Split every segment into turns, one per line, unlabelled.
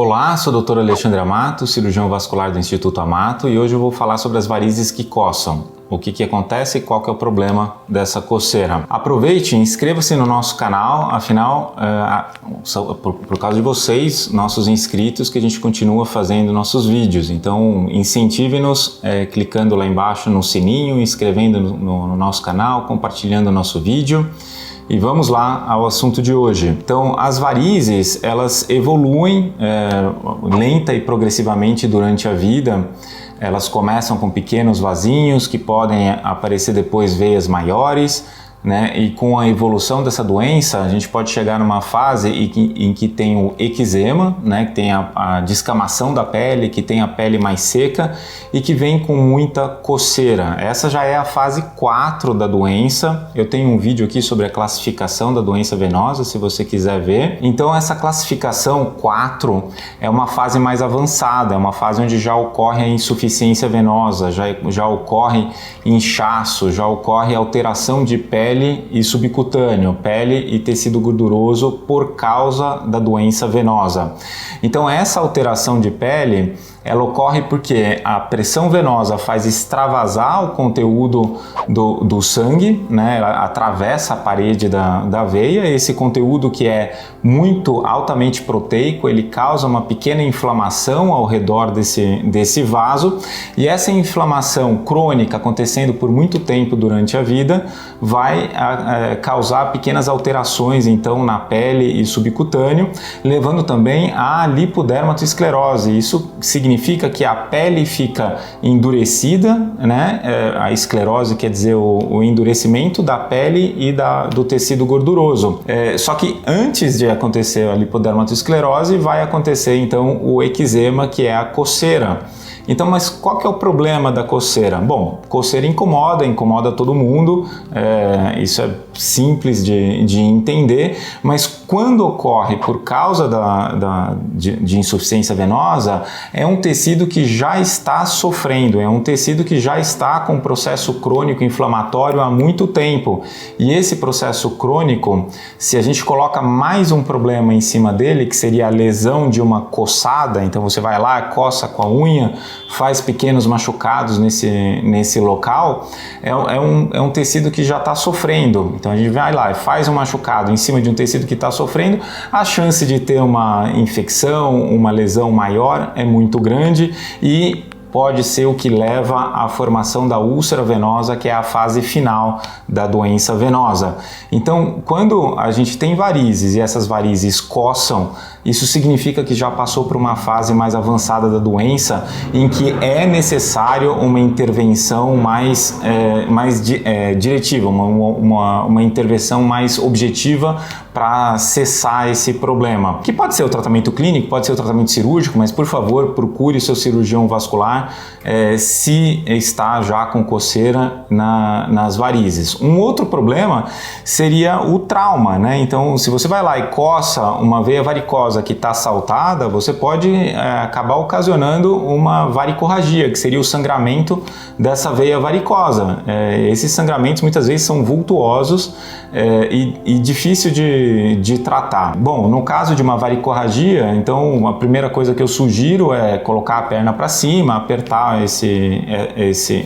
Olá, sou o Dr. Alexandre Amato, cirurgião vascular do Instituto Amato, e hoje eu vou falar sobre as varizes que coçam. O que acontece e qual que é o problema dessa coceira. Aproveite e inscreva-se no nosso canal, afinal, por causa de vocês, nossos inscritos, que a gente continua fazendo nossos vídeos. Então, incentive-nos clicando lá embaixo no sininho, inscrevendo no nosso canal, compartilhando o nosso vídeo. E vamos lá ao assunto de hoje. Então, as varizes, elas evoluem lenta e progressivamente durante a vida. Elas começam com pequenos vasinhos que podem aparecer depois veias maiores, né? E com a evolução dessa doença, a gente pode chegar numa fase em que tem o eczema, né? Que tem a descamação da pele, que tem a pele mais seca e que vem com muita coceira. Essa já é a fase 4 da doença. Eu tenho um vídeo aqui sobre a classificação da doença venosa, se você quiser ver. Então, essa classificação 4 é uma fase mais avançada, é uma fase onde já ocorre a insuficiência venosa, já ocorre inchaço, já ocorre alteração de pele e subcutâneo, pele e tecido gorduroso por causa da doença venosa. Então, essa alteração de pele, ela ocorre porque a pressão venosa faz extravasar o conteúdo do sangue, né? Ela atravessa a parede da veia. Esse conteúdo, que é muito altamente proteico, ele causa uma pequena inflamação ao redor desse vaso, e essa inflamação crônica acontecendo por muito tempo durante a vida vai causar pequenas alterações então na pele e subcutâneo, levando também à lipodermatosclerose. Isso significa que a pele fica endurecida, né? A esclerose quer dizer o endurecimento da pele e do tecido gorduroso. Só que antes de acontecer a lipodermatosclerose, vai acontecer então o eczema, que é a coceira. Então, mas qual que é o problema da coceira? Bom, coceira incomoda todo mundo, isso é simples de entender, mas quando ocorre por causa de insuficiência venosa, é um tecido que já está sofrendo, é um tecido que já está com um processo crônico inflamatório há muito tempo. E esse processo crônico, se a gente coloca mais um problema em cima dele, que seria a lesão de uma coçada, então você vai lá, coça com a unha, faz pequenos machucados nesse local, é um tecido que já está sofrendo. Então a gente vai lá e faz um machucado em cima de um tecido que está sofrendo, a chance de ter uma infecção, uma lesão maior é muito grande, e pode ser o que leva à formação da úlcera venosa, que é a fase final da doença venosa. Então, quando a gente tem varizes e essas varizes coçam, isso significa que já passou por uma fase mais avançada da doença, em que é necessário uma intervenção mais diretiva, uma intervenção mais objetiva para cessar esse problema. Que pode ser o tratamento clínico, pode ser o tratamento cirúrgico, mas por favor, procure o seu cirurgião vascular se está já com coceira nas varizes. Um outro problema seria o trauma, né? Então, se você vai lá e coça uma veia varicosa que está saltada, você pode acabar ocasionando uma varicorragia, que seria o sangramento dessa veia varicosa. Esses sangramentos muitas vezes são vultuosos e difícil de tratar. Bom, no caso de uma varicorragia, então a primeira coisa que eu sugiro é colocar a perna para cima, apertar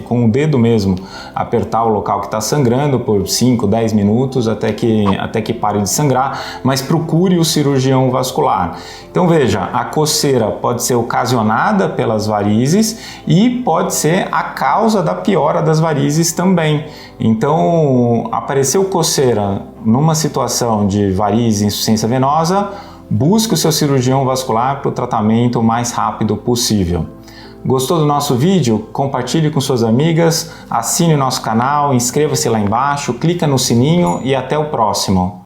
com o dedo mesmo, apertar o local que está sangrando por 5, 10 minutos até que pare de sangrar, mas procure o cirurgião vascular. Então veja, a coceira pode ser ocasionada pelas varizes e pode ser a causa da piora das varizes também. Então, apareceu coceira numa situação de varize e insuficiência venosa, busque o seu cirurgião vascular para o tratamento o mais rápido possível. Gostou do nosso vídeo? Compartilhe com suas amigas, assine o nosso canal, inscreva-se lá embaixo, clica no sininho e até o próximo.